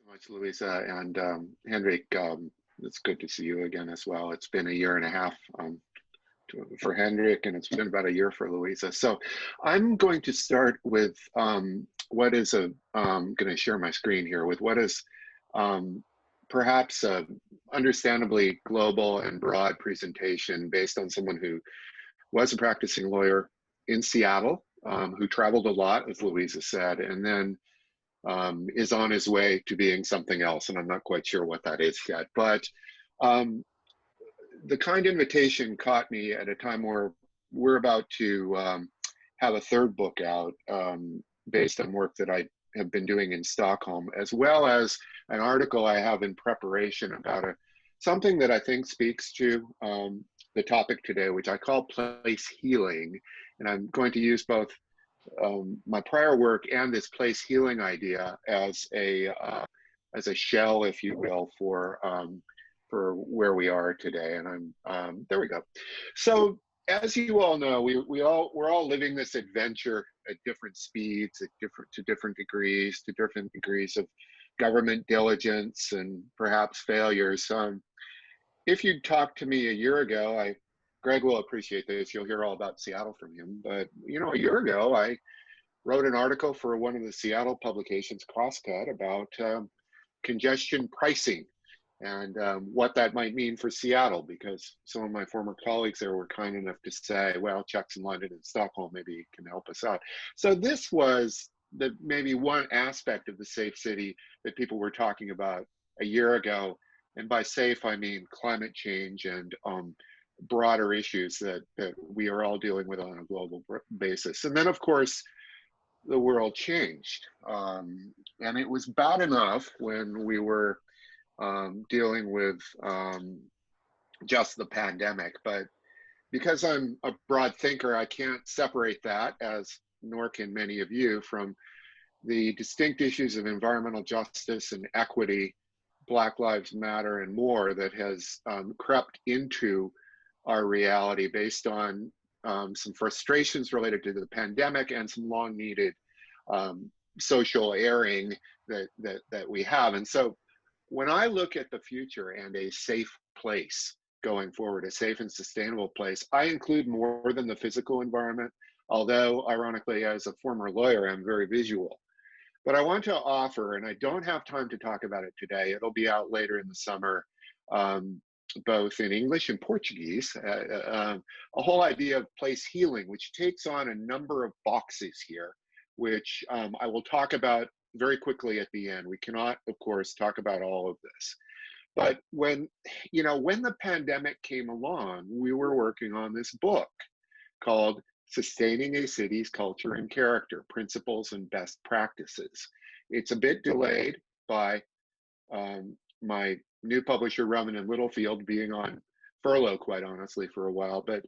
So much, Louisa and Henrik. It's good to see you again as well. It's been a year and a half for Henrik, and it's been about a year for Louisa. So I'm going to start with what is a. Going to share my screen here with what is um, perhaps a understandably global and broad presentation based on someone who was a practicing lawyer in Seattle, who traveled a lot, as Louisa said, and then is on his way to being something else, and I'm not quite sure what that is yet. But um, the kind invitation caught me at a time where we're about to have a third book out based on work that I have been doing in Stockholm, as well as an article I have in preparation about something that I think speaks to the topic today, which I call place healing. And I'm going to use both my prior work and this place healing idea as a shell, if you will, for where we are today. And there we go. So as you all know, we're all living this adventure at different speeds, at different degrees of government diligence and perhaps failures. If you'd talked to me a year ago, Greg will appreciate this. You'll hear all about Seattle from him. But a year ago, I wrote an article for one of the Seattle publications, Crosscut, about congestion pricing and what that might mean for Seattle, because some of my former colleagues there were kind enough to say, well, checks in London and Stockholm maybe can help us out. So this was maybe one aspect of the safe city that people were talking about a year ago. And by safe, I mean climate change and broader issues that we are all dealing with on a global basis. And then, of course, the world changed. And it was bad enough when we were dealing with just the pandemic. But because I'm a broad thinker, I can't separate that, as nor can many of you, from the distinct issues of environmental justice and equity, Black Lives Matter, and more that has crept into our reality based on some frustrations related to the pandemic and some long needed social airing that we have. And so when I look at the future and a safe place going forward, a safe and sustainable place, I include more than the physical environment, although ironically, as a former lawyer, I'm very visual. But I want to offer, and I don't have time to talk about it today, it'll be out later in the summer, both in English and Portuguese, a whole idea of place healing, which takes on a number of boxes here, which I will talk about very quickly at the end. We cannot, of course, talk about all of this. But when the pandemic came along, we were working on this book called Sustaining a City's Culture and Character, Principles and Best Practices. It's a bit delayed by my new publisher, Roman and Littlefield, being on furlough, quite honestly, for a while. But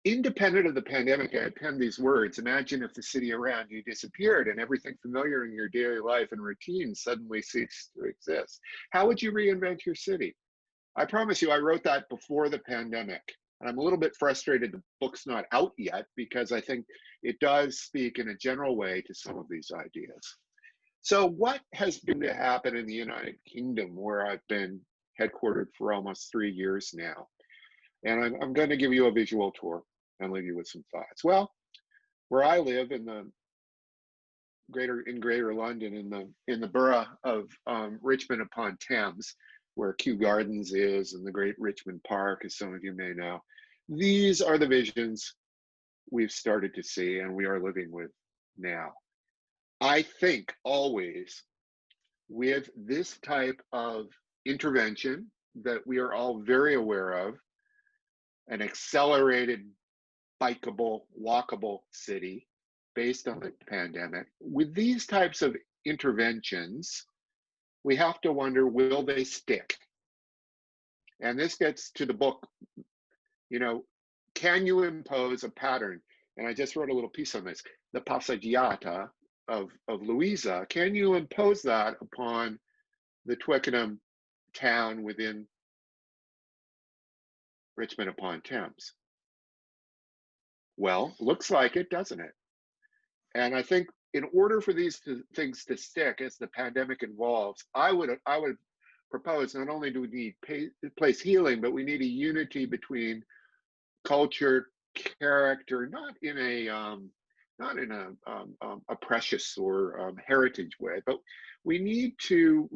independent of the pandemic, I penned these words. Imagine if the city around you disappeared and everything familiar in your daily life and routine suddenly ceased to exist. How would you reinvent your city? I promise you, I wrote that before the pandemic. And I'm a little bit frustrated the book's not out yet, because I think it does speak in a general way to some of these ideas. So what has been to happen in the United Kingdom, where I've been headquartered for almost 3 years now? And I'm going to give you a visual tour and leave you with some thoughts. Well, where I live in Greater London, in the borough of Richmond upon Thames, where Kew Gardens is, and the Great Richmond Park, as some of you may know, these are the visions we've started to see and we are living with now. I think always with this type of intervention that we are all very aware of, an accelerated, bikeable, walkable city based on the pandemic, with these types of interventions, we have to wonder, will they stick? And this gets to the book, can you impose a pattern? And I just wrote a little piece on this, the passeggiata of Louisa. Can you impose that upon the Twickenham town within Richmond upon Thames? Well, looks like it, doesn't it? And I think in order for these things to stick as the pandemic evolves, I would propose not only do we need place healing, but we need a unity between culture, character, not in a precious or heritage way, but we need to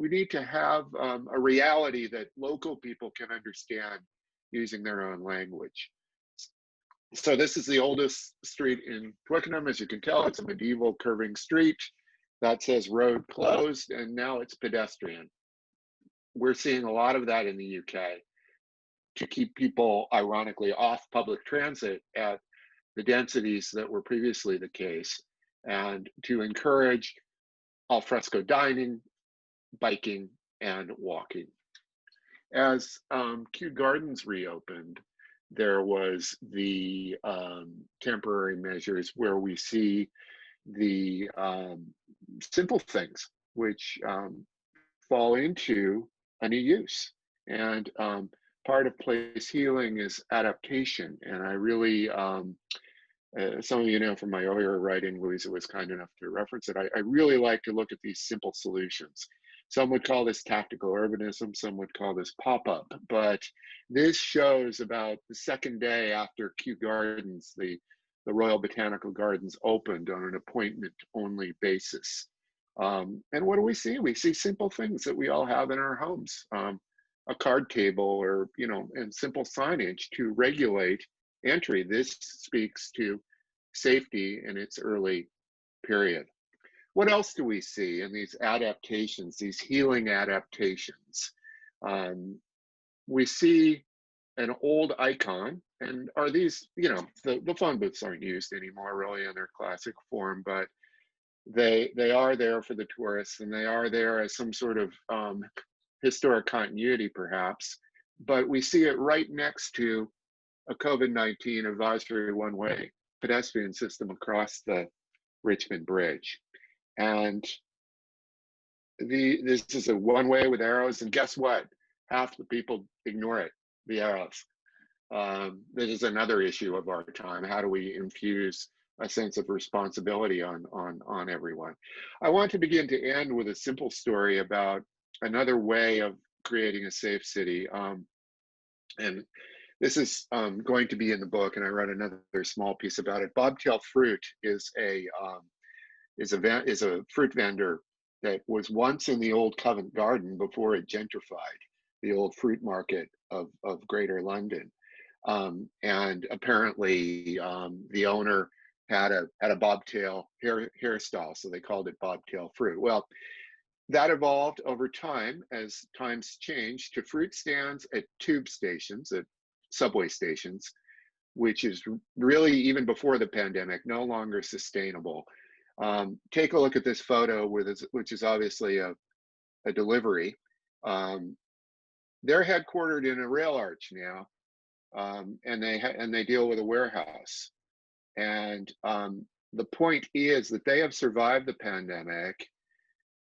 have a reality that local people can understand using their own language. So this is the oldest street in Twickenham. As you can tell, it's a medieval curving street that says road closed, and now it's pedestrian. We're seeing a lot of that in the UK to keep people, ironically, off public transit at the densities that were previously the case, and to encourage alfresco dining, biking, and walking. As Kew Gardens reopened, there was the temporary measures where we see the simple things which fall into a new use. And part of place healing is adaptation. And I really, some of you know from my earlier writing, Louisa was kind enough to reference it. I really like to look at these simple solutions. Some would call this tactical urbanism, some would call this pop-up, but this shows about the second day after Kew Gardens, the Royal Botanical Gardens opened on an appointment-only basis. And what do we see? We see simple things that we all have in our homes, a card table or, and simple signage to regulate entry. This speaks to safety in its early period. What else do we see in these adaptations, these healing adaptations? We see an old icon, and are these, the phone booths aren't used anymore really in their classic form, but they are there for the tourists, and they are there as some sort of historic continuity perhaps, but we see it right next to a COVID-19 advisory one-way pedestrian system across the Richmond Bridge. And this is a one-way with arrows, and guess what? Half the people ignore it, the arrows. This is another issue of our time. How do we infuse a sense of responsibility on everyone? I want to begin to end with a simple story about another way of creating a safe city. And this is going to be in the book, and I wrote another small piece about it. Bobtail Fruit is a fruit vendor that was once in the old Covent Garden before it gentrified, the old fruit market of Greater London. And apparently the owner had a bobtail hairstyle, so they called it Bobtail Fruit. Well, that evolved over time as times changed to fruit stands at tube stations, at subway stations, which is really, even before the pandemic, no longer sustainable. Take a look at this photo, which is obviously a delivery. They're headquartered in a rail arch now, and they deal with a warehouse. And the point is that they have survived the pandemic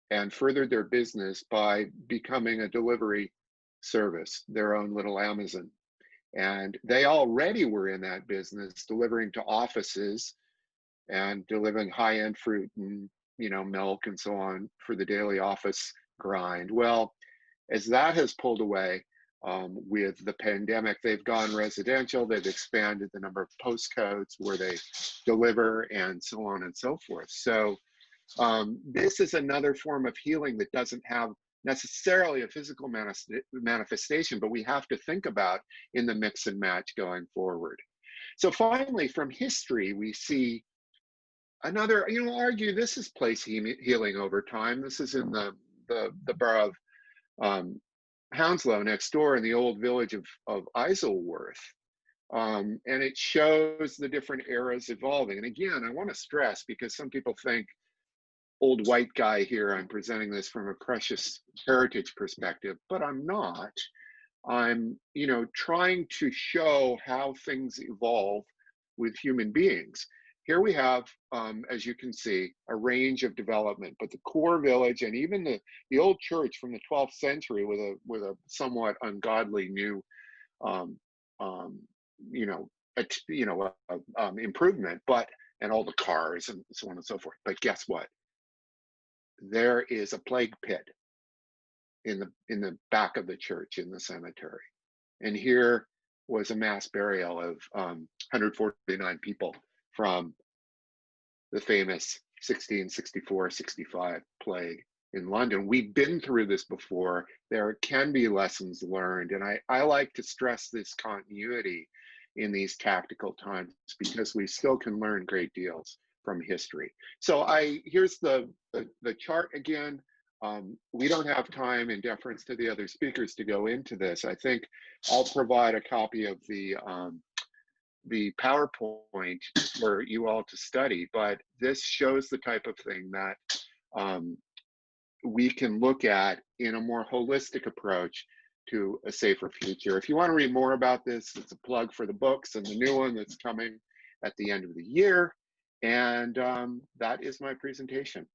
and furthered their business by becoming a delivery service, their own little Amazon. And they already were in that business, delivering to offices and delivering high-end fruit and milk and so on for the daily office grind. Well, as that has pulled away with the pandemic, they've gone residential, they've expanded the number of postcodes where they deliver, and so on and so forth. So this is another form of healing that doesn't have necessarily a physical manifestation, but we have to think about in the mix and match going forward. So finally, from history, we see another, argue this is place healing over time. This is in the borough of Hounslow next door in the old village of Isleworth. And it shows the different eras evolving. And again, I want to stress, because some people think, old white guy here, I'm presenting this from a precious heritage perspective, but I'm not. I'm, trying to show how things evolve with human beings. Here we have, as you can see, a range of development, but the core village and even the old church from the 12th century with a somewhat ungodly new, improvement, but and all the cars and so on and so forth. But guess what? There is a plague pit in the back of the church in the cemetery. And here was a mass burial of 149 people from the famous 1664-65 plague in London. We've been through this before. There can be lessons learned. And I like to stress this continuity in these tactical times because we still can learn great deals from history. So here's the chart again. We don't have time in deference to the other speakers to go into this. I think I'll provide a copy of the PowerPoint for you all to study, but this shows the type of thing that we can look at in a more holistic approach to a safer future. If you want to read more about this, it's a plug for the books and the new one that's coming at the end of the year. And that is my presentation.